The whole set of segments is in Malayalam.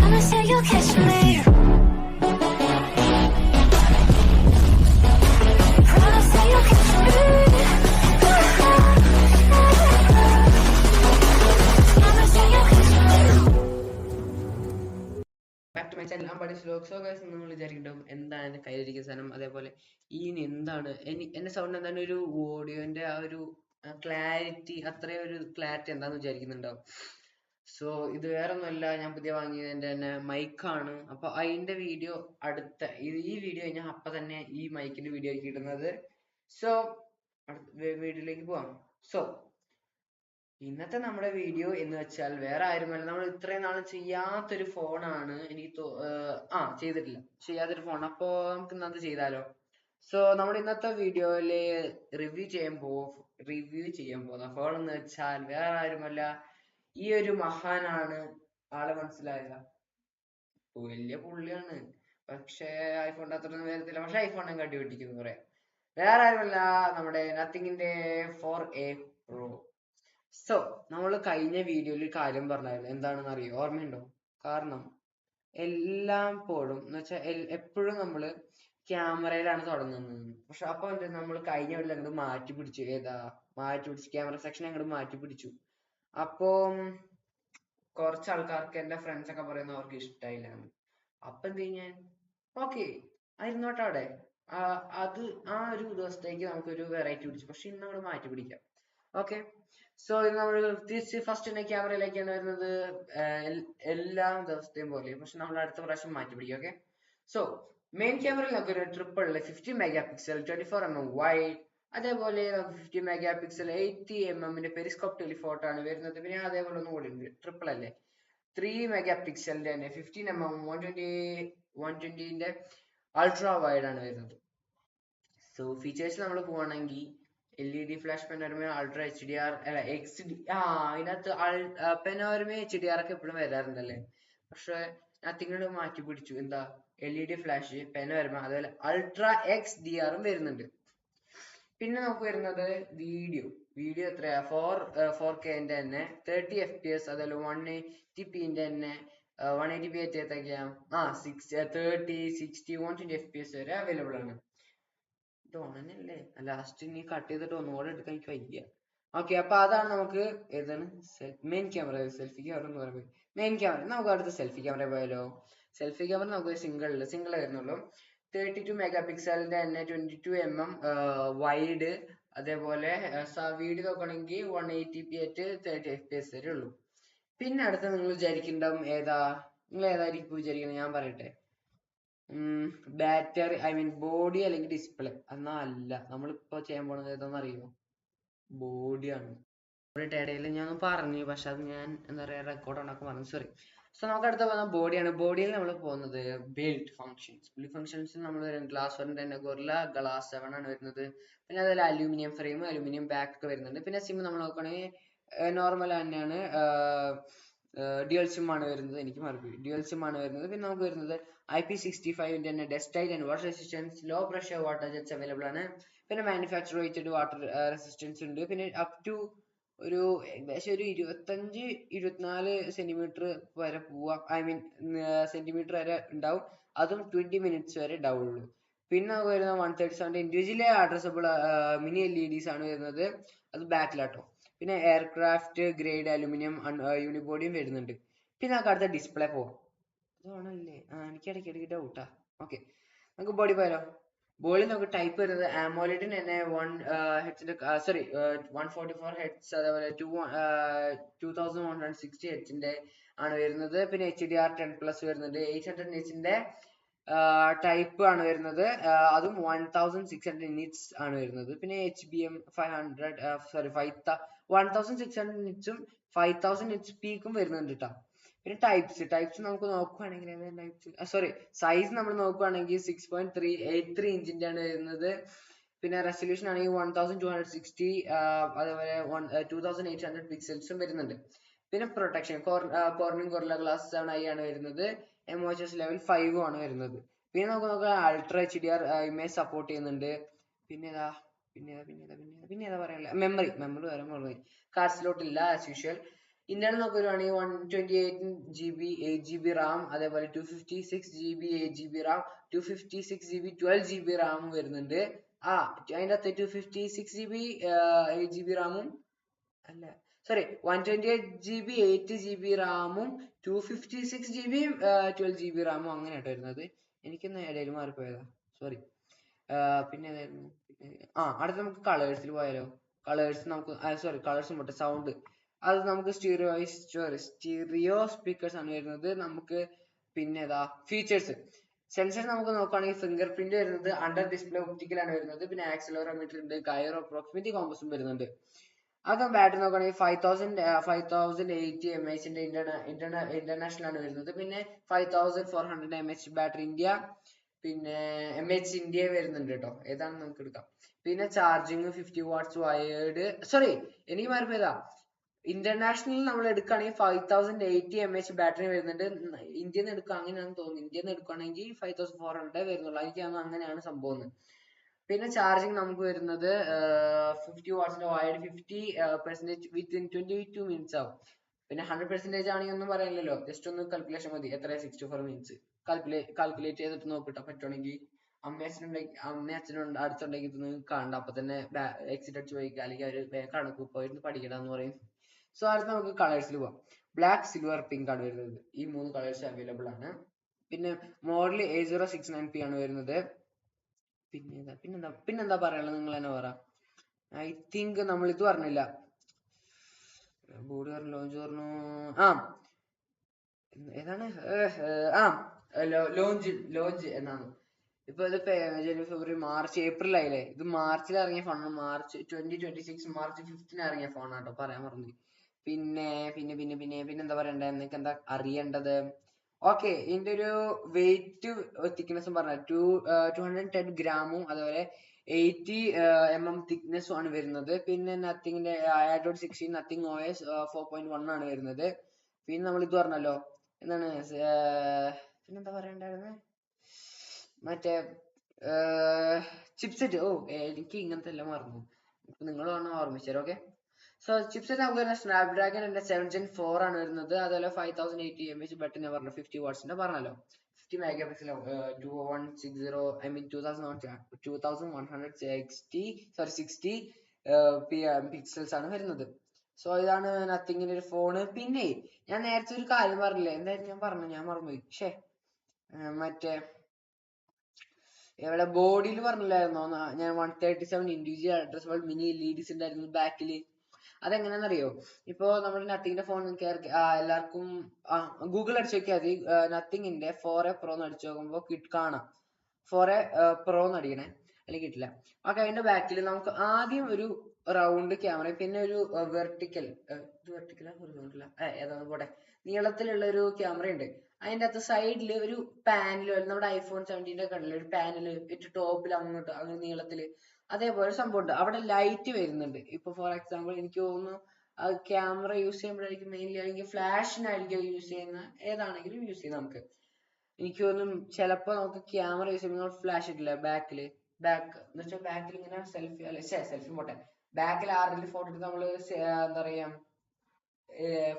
Promise that you'll catch me. Promise that you'll catch me. Promise that you'll catch me. Back to my channel Ambadi vlogs. So guys, നിങ്ങൾ വിചാരിക്കുന്നുണ്ടാവും എന്താണ് എന്റെ കയ്യിലിരിക്കുന്ന സാധനം, അതേപോലെ ഈ എന്താണ് എന്റെ സൗണ്ട് എന്താണ്, ഒരു ഓഡിയോന്റെ ആ ഒരു ക്ലാരിറ്റി, അത്രയും ഒരു ക്ലാരിറ്റി എന്താന്ന് വിചാരിക്കുന്നുണ്ടാവും. സോ ഇത് വേറെ ഒന്നുമല്ല, ഞാൻ പുതിയ വാങ്ങിയത് എന്റെ തന്നെ മൈക്കാണ്. അപ്പൊ അതിന്റെ വീഡിയോ ഈ വീഡിയോ കഴിഞ്ഞാൽ അപ്പൊ തന്നെ ഈ മൈക്കിന്റെ വീഡിയോ ആയിരിക്കും ഇടുന്നത്. സോ വീഡിയോയിലേക്ക് പോവാം. സോ ഇന്നത്തെ നമ്മുടെ വീഡിയോ എന്ന് വെച്ചാൽ വേറെ ആരുമല്ല, നമ്മൾ ഇത്രയും നാളും ചെയ്യാത്തൊരു ഫോണാണ്. ചെയ്യാത്തൊരു ഫോൺ. അപ്പോ നമുക്ക് ഇന്നത്തെ ചെയ്താലോ? സോ നമ്മുടെ ഇന്നത്തെ വീഡിയോയില് റിവ്യൂ ചെയ്യാൻ പോകുന്ന ഫോൺ എന്ന് വെച്ചാൽ വേറെ ആരുമല്ല, ഈ ഒരു മഹാനാണ്. ആളെ മനസ്സിലായ? വലിയ പുള്ളിയാണ്, പക്ഷേ ഐഫോണിന്റെ അത്രയൊന്നും വരത്തില്ല. പക്ഷെ ഐഫോൺ ഞാൻ കട്ടി പിടിക്കുന്നു കുറെ. വേറെ ആരുമല്ല, നമ്മുടെ നത്തിങ്ങിന്റെ 4A Pro. സോ നമ്മൾ കഴിഞ്ഞ വീഡിയോയിൽ കാര്യം പറഞ്ഞായിരുന്നു, എന്താണെന്ന് അറിയോ? ഓർമ്മയുണ്ടോ? കാരണം എല്ലായ്പ്പോഴും എന്ന് വെച്ചാൽ എപ്പോഴും നമ്മള് ക്യാമറയിലാണ് തുടങ്ങുന്നത്. പക്ഷെ അപ്പൊ എന്താ, നമ്മൾ കഴിഞ്ഞ വീട്ടിൽ അങ്ങോട്ട് മാറ്റി പിടിച്ചു. ക്യാമറ സെക്ഷൻ അങ്ങോട്ട് മാറ്റി പിടിച്ചു. അപ്പൊ കുറച്ച് ആൾക്കാർക്ക്, എന്റെ ഫ്രണ്ട്സ് ഒക്കെ പറയുന്നത് അവർക്ക് ഇഷ്ടമായില്ല. അപ്പൊ എന്ത് ഞാൻ ഓക്കെ ആയിരുന്നോട്ടെ അവിടെ. അത് ആ ഒരു ദിവസത്തേക്ക് നമുക്കൊരു വെറൈറ്റി പിടിച്ചു. പക്ഷെ ഇന്ന് നമ്മൾ മാറ്റി പിടിക്കാം. ഓക്കെ, സോ ഇത് നമ്മൾ തിരിച്ച് ഫസ്റ്റ് തന്നെ ക്യാമറയിലേക്കാണ് വരുന്നത്, എല്ലാ ദിവസത്തെയും പോലെ. പക്ഷെ നമ്മൾ അടുത്ത പ്രാവശ്യം മാറ്റി പിടിക്കും. ഓക്കെ, സോ മെയിൻ ക്യാമറയിൽ നമുക്ക് ഒരു triple 50 mega pixel 24mm wide, അതേപോലെ 50 mega pixel 80mm Periscope telephoto ആണ് വരുന്നത്. പിന്നെ അതേപോലെ ഒന്നും കൂടി ഉണ്ട്, ട്രിപ്പിൾ അല്ലേ, 3 മെഗാ പിക്സലിന്റെ തന്നെ 15mm 120ന്റെ അൾട്രാ വൈഡ് ആണ് വരുന്നത്. സോ ഫീച്ചേഴ്സ് നമ്മൾ പോവാണെങ്കിൽ LED ഫ്ലാഷ് പെനോരമ, അൾട്രാ HDR, അല്ല ഇതിനകത്ത് പെനോരമ HDR ഒക്കെ എപ്പോഴും വരാറുണ്ടല്ലേ. പക്ഷെ അതിങ്ങോട്ട് മാറ്റി പിടിച്ചു. എന്താ, LED ഫ്ലാഷ് പെനോരമ, അതുപോലെ അൾട്രാ XDR വരുന്നുണ്ട്. പിന്നെ നമുക്ക് വരുന്നത് വീഡിയോ എത്രയാ, 4K തന്നെ 30 FPS, അതുപോലെ 180p തന്നെ 180p എത്തിയത്തേക്കാ 30, 60, 120 FPS വരെ അവൈലബിൾ ആണ്. ഇതോണല്ലേ ലാസ്റ്റ് ഇനി കട്ട് ചെയ്തിട്ട് ഒന്നുകൂടെ എടുക്കാൻ എനിക്ക് വയ്യ. ഓക്കെ, അപ്പൊ അതാണ് നമുക്ക് ഏതാണ് മെയിൻ ക്യാമറ. സെൽഫി ക്യാമറ എന്ന് പറയുമ്പോൾ മെയിൻ ക്യാമറ. നമുക്ക് അടുത്ത സെൽഫി ക്യാമറ പോയാലോ? സെൽഫി ക്യാമറ നമുക്ക് സിംഗിൾ വരുന്നുള്ളൂ. 32 മെഗാ പിക്സലിന്റെ തന്നെ 22mm വൈഡ്, അതേപോലെ വീഡിയോ നോക്കണമെങ്കിൽ 180p ആയിട്ട് 30 FPS വരെ ഉള്ളൂ. പിന്നെ അടുത്ത നിങ്ങൾ വിചാരിക്കുന്നുണ്ടാവും നിങ്ങൾ ഏതായിരിക്കും വിചാരിക്കുന്നത്? ഞാൻ പറയട്ടെ. ബാറ്ററി, ബോഡി അല്ലെങ്കിൽ ഡിസ്പ്ലേ. എന്നാ അല്ല, നമ്മളിപ്പോ ചെയ്യാൻ പോണത് ഏതാണെന്ന് അറിയോ? ബോഡിയാണ്. ഇടയിൽ ഞാൻ പറഞ്ഞു, പക്ഷെ അത് ഞാൻ എന്താ പറയാ റെക്കോർഡ് ഉണ്ടാക്കാൻ പറഞ്ഞു, സോറി. സോ നമുക്ക് അടുത്ത പോകുന്ന ബോഡിയാണ്. ബോഡിയിൽ നമ്മൾ പോകുന്നത് ബിൽഡ് ഫങ്ഷൻസ് നമ്മൾ ഗ്ലാസ് തന്നെ ഗൊറില്ല ഗ്ലാസ് 7 ആണ് വരുന്നത്. പിന്നെ അതിൽ അലൂമിനിയം ഫ്രെയിം, അലൂമിനിയം ബാക്ക് ഒക്കെ വരുന്നുണ്ട്. പിന്നെ സിം നമ്മൾ നോക്കുകയാണെങ്കിൽ നോർമൽ തന്നെയാണ്, ഡ്യുവൽ സിം ആണ് വരുന്നത്. ഡ്യുവൽ സിം ആണ് വരുന്നത്. പിന്നെ നമുക്ക് വരുന്നത് IP65 തന്നെ dust tight and water resistance, low pressure water jets available ആണ്. പിന്നെ മാനുഫാക്ചർ റേറ്റഡ് വാട്ടർ റെസിസ്റ്റൻസ് ഉണ്ട്. പിന്നെ അപ് ടു ഒരു ഏകദേശം ഒരു 25-24 സെന്റിമീറ്റർ വരെ പോവാം. സെന്റിമീറ്റർ വരെ ഉണ്ടാവും. അതും 20 മിനിറ്റ്സ് വരെ ഉണ്ടാവുള്ളൂ. പിന്നെ നമുക്ക് വരുന്നത് 137 ഇൻഡിവിജ്വലി അഡ്രസ്സബിൾ മിനി LEDs ആണ് വരുന്നത്. അത് ബാക്കിലാട്ടോ. പിന്നെ എയർക്രാഫ്റ്റ് ഗ്രേഡ് അലുമിനിയം യൂണിബോഡിയും വരുന്നുണ്ട്. പിന്നെ നമുക്ക് അടുത്ത ഡിസ്പ്ലേ പോവാം. അതാണല്ലേ, എനിക്ക് ഇടയ്ക്ക് ഡൗട്ടാ. ഓക്കെ, നമുക്ക് ബോഡി പോയാലോ? ബോഡി നമുക്ക് ടൈപ്പ് വരുന്നത് ആമോലെഡിന് തന്നെ 144 ഹെഡ്സ്, അതേപോലെ 2160 ഹെഡ്സിന്റെ ആണ് വരുന്നത്. പിന്നെ HDR 10+ വരുന്നുണ്ട്. 800 നിറ്റ്സിന്റെ ടൈപ്പ് ആണ് വരുന്നത്. അതും 1600 നിറ്റ്സ് ആണ് വരുന്നത്. പിന്നെ HBM 1600 നിറ്റ്സും 5000 നിറ്റ്സ് പീക്കും വരുന്നുണ്ട് കേട്ടോ. പിന്നെ ടൈപ്സ് നമുക്ക് നോക്കുകയാണെങ്കിൽ സൈസ് നമ്മൾ നോക്കുകയാണെങ്കിൽ 6.383 ഇഞ്ചിന്റെ ആണ് വരുന്നത്. പിന്നെ റെസൊല്യൂഷൻ ആണെങ്കിൽ 1260, അതേപോലെ 2800 പിക്സൽസും വരുന്നുണ്ട്. പിന്നെ protection Corning guerrilla glass 7i ആണ് വരുന്നത്. MOHS ലെവൽ 5 ആണ് വരുന്നത്. പിന്നെ നമുക്ക് നോക്കാം അൾട്രാ HDR ഇമേജ് സപ്പോർട്ട് ചെയ്യുന്നുണ്ട്. പിന്നെ ഏതാ പറയാനുള്ള മെമ്മറി വരാൻ കാർഡ് സ്ലോട്ട് ഇല്ല ആസ് യൂഷ്വൽ. ഇന്റേണൽ നോക്കി വരുവാണെങ്കിൽ 128 GB 8 GB റാം, അതേപോലെ 256 GB 8 GB Ram, 256 GB 12 GB Ram വരുന്നുണ്ട്. അതിന്റെ അകത്ത് 256 GB 8 GB റാമും അല്ല, സോറി, 128 GB 8 GB റാമും 256 GB 12 GB റാമും അങ്ങനെ ആയിട്ട് വരുന്നത്. എനിക്കൊന്ന് ഇടയിൽ മാറിപ്പോയതാ, സോറി. പിന്നെ ഏതായിരുന്നു? അടുത്ത നമുക്ക് കളേഴ്സിൽ പോയാലോ. കളേഴ്സ് നമുക്ക് സോറി, കളേഴ്സും പോട്ടെ, സൗണ്ട്. അത് നമുക്ക് സ്റ്റീറിയോ സ്പീക്കേഴ്സ് ആണ് വരുന്നത്. നമുക്ക് പിന്നെ ഫീച്ചേഴ്സ് സെൻസർ നമുക്ക് നോക്കുകയാണെങ്കിൽ ഫിംഗർ പ്രിന്റ് വരുന്നത്, അണ്ടർ ഡിസ്പ്ലേ ഒപ്റ്റിക്കൽ ആണ് വരുന്നത്. പിന്നെ ആക്സിലറോമീറ്റർ ഉണ്ട്, ഗൈറോ പ്രോക്സിമിറ്റി കോമ്പസും വരുന്നുണ്ട്. അത് ബാറ്ററി നോക്കുകയാണെങ്കിൽ 5080 mAh ഇന്റർനാഷണൽ ആണ് വരുന്നത്. പിന്നെ 5400 mAh ബാറ്ററി ഇന്ത്യ, പിന്നെ mAh ഇന്ത്യ വരുന്നുണ്ട് കേട്ടോ. ഏതാണെന്ന് നമുക്ക് എടുക്കാം. പിന്നെ ചാർജിങ് 50 വാട്ട്സ് വയേർഡ്, സോറി എനിക്ക് മാറിപ്പോയതാ. ഇന്റർനാഷണൽ നമ്മൾ എടുക്കുകയാണെങ്കിൽ 5080 mAh ബാറ്ററി വരുന്നുണ്ട്. ഇന്ത്യയിൽ നിന്ന് എടുക്കുക അങ്ങനെയാണെന്ന് തോന്നുന്നു. ഇന്ത്യയിൽ നിന്ന് എടുക്കുകയാണെങ്കിൽ 5400 വരുന്നുള്ളൂ. എനിക്ക് അങ്ങനെയാണ് സംഭവം. പിന്നെ ചാർജിങ് നമുക്ക് വരുന്നത് 50 വാട്ട്സിന്റെ വയേർഡ് 50% വിത്തിൻ 22 മിനിറ്റ്സ് ആവും. പിന്നെ 100% ആണെങ്കിൽ ഒന്നും പറയാനില്ലല്ലോ, ജസ്റ്റ് ഒന്ന് കാൽക്കുലേഷൻ മതി. എത്ര 64 മിനിറ്റ്സ് കാൽക്കുലേറ്റ് ചെയ്തിട്ട് നോക്കിട്ടോ. പറ്റുവാണെങ്കിൽ അമ്മ അച്ഛനും അടുത്തുണ്ടെങ്കിൽ ഇതൊന്നും കാണണ്ട, അപ്പൊ തന്നെ എക്സിറ്റ് അടിച്ച് പോയിക്കുക, അല്ലെങ്കിൽ അവര് കണക്ക് പോയിട്ട് പഠിക്കണമെന്ന് പറയും. സോ അടുത്ത് നമുക്ക് കളേഴ്സിൽ പോവാം. ബ്ലാക്ക്, സിൽവർ, പിങ്ക് ആണ് വരുന്നത്. ഈ 3 കളേഴ്സ് അവൈലബിൾ ആണ്. പിന്നെ മോഡൽ A069P ആണ് വരുന്നത്. പിന്നെന്താ പറയാനുള്ളത്, നിങ്ങൾ തന്നെ പറ. ഐ തിങ്ക് നമ്മൾ ഇത് പറഞ്ഞില്ല. ബോഡി ലോഞ്ച് പറഞ്ഞു. ഏതാണ്? ലോഞ്ച് എന്നാണ്. ഇപ്പൊ ഇത് ജനുവരി, ഫെബ്രുവരി, മാർച്ച്, ഏപ്രിൽ ആയില്ലേ. ഇത് മാർച്ചിൽ ഇറങ്ങിയ ഫോണാണ്. മാർച്ച് 2026 മാർച്ച് 5 ഇറങ്ങിയ ഫോണാട്ടോ, പറയാൻ മറന്നു. പിന്നെന്താ പറയണ്ടേ, നിങ്ങൾക്ക് എന്താ അറിയേണ്ടത്? ഓക്കെ, ഇതിന്റെ ഒരു വെയിറ്റ് തിക്നെസ്സും പറഞ്ഞ 210 ഗ്രാമും അതുപോലെ 80 mm തിക്നെസ്സും ആണ് വരുന്നത്. പിന്നെ നത്തിങ്ങിന്റെ Android 16 നത്തിങ് OS 4.1 ആണ് വരുന്നത്. പിന്നെ നമ്മൾ ഇത് പറഞ്ഞല്ലോ, എന്താണ് പിന്നെന്താ പറയണ്ടായിരുന്നത്, മറ്റേ ചിപ്സെറ്റ്. എനിക്ക് ഇങ്ങനത്തെ എല്ലാം മറന്നു, നിങ്ങൾ വേണം ഓർമ്മിച്ചാൽ. ഓക്കെ, സോ ചിപ്സെറ്റ് നമുക്ക് വരുന്നത് സ്നാപ്ഡ്രാഗൺ 7 Gen 4 ആണ് വരുന്നത്. അതുപോലെ 5080 mAh ബാറ്ററി ഞാൻ പറഞ്ഞു, 50 വാട്ട്സിന്റെ പറഞ്ഞല്ലോ. 50 മെഗാപിക്സൽ 60 പിക്സൽസ് ആണ് വരുന്നത്. സോ ഇതാണ് നത്തിങ്ങിന്റെ ഒരു ഫോണ്. പിന്നെ ഞാൻ നേരത്തെ ഒരു കാര്യം പറഞ്ഞില്ലേ, എന്തായാലും ഞാൻ മറന്നുപോയി. മറ്റേ ഇവിടെ ബോഡിയിൽ പറഞ്ഞില്ലായിരുന്നോ ഞാൻ, 137 ഇൻഡിവിജ്വൽ അഡ്രസ്സബിൾ മിനി LEDs ഉണ്ടായിരുന്നു ബാക്കില്. അതെങ്ങനെയാണെന്നറിയോ? ഇപ്പൊ നമ്മുടെ നത്തിങ്ങിന്റെ ഫോൺ എല്ലാവർക്കും ഗൂഗിൾ അടിച്ചു നോക്കിയാൽ മതി. നത്തിങ്ങിന്റെ 4A Pro എന്ന് അടിച്ചു നോക്കുമ്പോ കാണാം. 4A Pro എന്ന് അടിക്കണേ, അല്ലെങ്കിൽ കിട്ടില്ല. അതിന്റെ ബാക്കിൽ നമുക്ക് ആദ്യം ഒരു റൗണ്ട് ക്യാമറ, പിന്നെ ഒരു വെർട്ടിക്കൽ ഏതാന്ന് പോട്ടെ, നീളത്തിലുള്ള ഒരു ക്യാമറ ഉണ്ട്. അതിന്റെ അകത്ത് സൈഡിൽ ഒരു പാനൽ, നമ്മുടെ iPhone 17 കണ്ടില്ലേ, ഒരു പാനൽ ഇട്ട് ടോപ്പിൽ അങ്ങോട്ട് അങ്ങനെ നീളത്തില് അതേപോലെ സംഭവം ഉണ്ട്. അവിടെ ലൈറ്റ് വരുന്നുണ്ട്. ഇപ്പൊ ഫോർ എക്സാമ്പിൾ എനിക്ക് തോന്നുന്നു ക്യാമറ യൂസ് ചെയ്യുമ്പോഴായിരിക്കും മെയിൻലി, അല്ലെങ്കിൽ ഫ്ലാഷിനായിരിക്കും യൂസ് ചെയ്യുന്ന, ഏതാണെങ്കിലും യൂസ് ചെയ്യാം നമുക്ക്. എനിക്ക് തോന്നുന്നു ചിലപ്പോ നമുക്ക് ക്യാമറ യൂസ് ചെയ്യുമ്പോൾ ഫ്ലാഷ് ഇട്ടില്ല ബാക്ക് എന്ന് വെച്ചാൽ ബാക്കിൽ ഇങ്ങനെ സെൽഫി പോട്ടെ, ബാക്കിൽ ആരെങ്കിലും ഫോട്ടോ എടുത്ത് നമ്മള് എന്താ പറയാ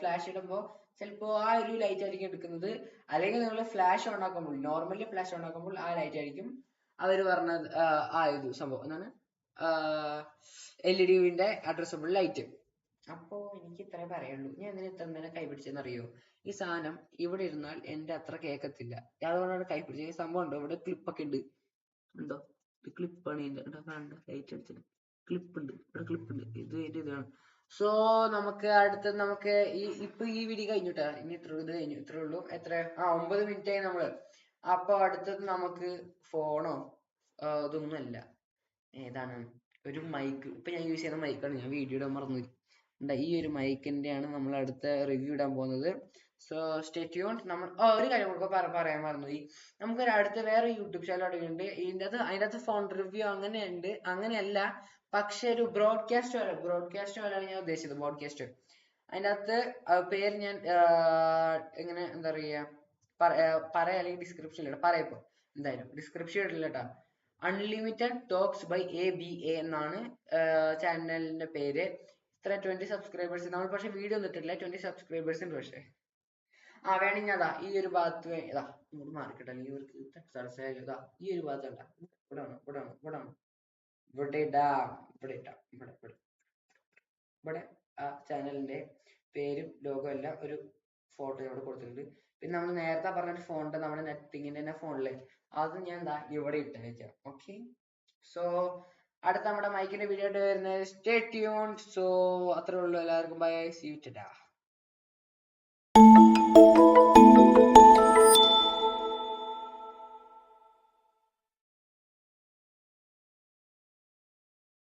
ഫ്ലാഷ് ഇടുമ്പോ ചിലപ്പോ ആ ഒരു ലൈറ്റ് ആയിരിക്കും എടുക്കുന്നത്. അല്ലെങ്കിൽ നിങ്ങൾ ഫ്ലാഷ് ഓൺ ആക്കുമ്പോൾ, നോർമലി ഫ്ലാഷ് ഓൺ ആക്കുമ്പോൾ ആ ലൈറ്റ് ആയിരിക്കും അവര് പറഞ്ഞത്. ഇത് സംഭവം എന്താണ്, LED അഡ്രസ്സബിൾ ലൈറ്റ്. അപ്പോ എനിക്ക് ഇത്രേ പറയുള്ളൂ. ഞാൻ എന്തിനാ ഇത്ര നേരം കൈപിടിച്ചെന്ന് അറിയോ? ഈ സാധനം ഇവിടെ ഇരുന്നാൽ എന്റെ അത്ര കേൾക്കത്തില്ല, അതുകൊണ്ടാണ് കൈപിടിച്ചത്. ഈ സംഭവം ഉണ്ടോ, ഇവിടെ ക്ലിപ്പൊക്കെ ഉണ്ട്, ഉണ്ടോ? ഇത് ക്ലിപ്പാണ്, ലൈറ്റ് അടിച്ചത് ക്ലിപ്പ് ഉണ്ട്, ഇവിടെ ക്ലിപ്പ് ഉണ്ട്. ഇതാണ്. സോ നമുക്ക് ഇപ്പൊ ഈ വീഡിയോ കഴിഞ്ഞിട്ടാ, ഇനി ഇത്രേ ഉള്ളൂ. 9 മിനിറ്റ് ആയി നമ്മള്. അപ്പൊ അടുത്തത് നമുക്ക് ഫോണോ ഇതൊന്നുമല്ല, ഏതാണ് ഒരു മൈക്ക്. ഇപ്പൊ ഞാൻ യൂസ് ചെയ്യുന്ന മൈക്കാണ്, ഞാൻ വീഡിയോ ഇടാൻ മറന്നു. ഈ ഒരു മൈക്കിന്റെയാണ് നമ്മൾ അടുത്ത റിവ്യൂ ഇടാൻ പോകുന്നത്. So stay tuned. നമ്മൾ ഒരു കാര്യം കൂടെ പറയാൻ മറന്നുപോയി. നമുക്ക് അടുത്ത വേറെ യൂട്യൂബ് ചാനൽ തുടങ്ങിയിട്ടുണ്ട്. അതിൻ്റെ അകത്ത് ഫോൺ റിവ്യൂ അങ്ങനെയല്ല, പക്ഷെ ഒരു ബ്രോഡ്കാസ്റ്റ് പോലെയാണ് ഞാൻ ഉദ്ദേശിച്ചത്. ബ്രോഡ്കാസ്റ്റ് അതിൻ്റെ അകത്ത് പേര് ഞാൻ എങ്ങനെ എന്താ പറയാ പറയാ, അല്ലെങ്കിൽ ഡിസ്ക്രിപ്ഷനിൽ പറയപ്പോ എന്തായാലും ഡിസ്ക്രിപ്ഷൻ ഇടില്ല കേട്ടോ. അൺലിമിറ്റഡ് ടോക്സ് ബൈ ABA എന്നാണ് ചാനലിന്റെ പേര്. ഇത്ര 20 സബ്സ്ക്രൈബേഴ്സ് നമ്മൾ പക്ഷെ വീഡിയോ ഒന്നും ഇട്ടിട്ടില്ല. 20 സബ്സ്ക്രൈബേഴ്സ് ഉണ്ട് പക്ഷെ. വേണമെങ്കിൽ അതാ ഈ ഒരു ഭാഗത്ത് ഇതാ ഇങ്ങോട്ട് മാറിക്കട്ടെ, അല്ലെങ്കിൽ ഇവർക്ക് ഇതാ ഈ ഒരു ഭാഗത്ത് ഉണ്ടാ ഇവിടെ ആണ് ഇവിടെ ആണ് ഇവിടെ ആണ് ഇവിടെ ഇടാം ഇവിടെ ഇടാം ഇവിടെ ആ ചാനലിന്റെ പേരും ലോഗോ എല്ലാം ഒരു ഫോട്ടോ ഇവിടെ കൊടുത്തിട്ടുണ്ട്. പിന്നെ നമ്മൾ നേരത്തെ പറഞ്ഞ ഫോണിന്റെ നമ്മുടെ നെറ്റിങ്ങിന്റെ തന്നെ ഫോണിലെ അത് ഞാൻ എന്താ ഇവിടെ ഇട്ടേക്കാം. ഓക്കെ, സോ അടുത്ത നമ്മുടെ മൈക്കിന്റെ വീഡിയോ ആയിട്ട് വരുന്നത് സ്റ്റേ ട്യൂൺ. സോ അത്രേ ഉള്ളൂ, എല്ലാവർക്കും ബൈ, സീ യു ടാറ്റാ.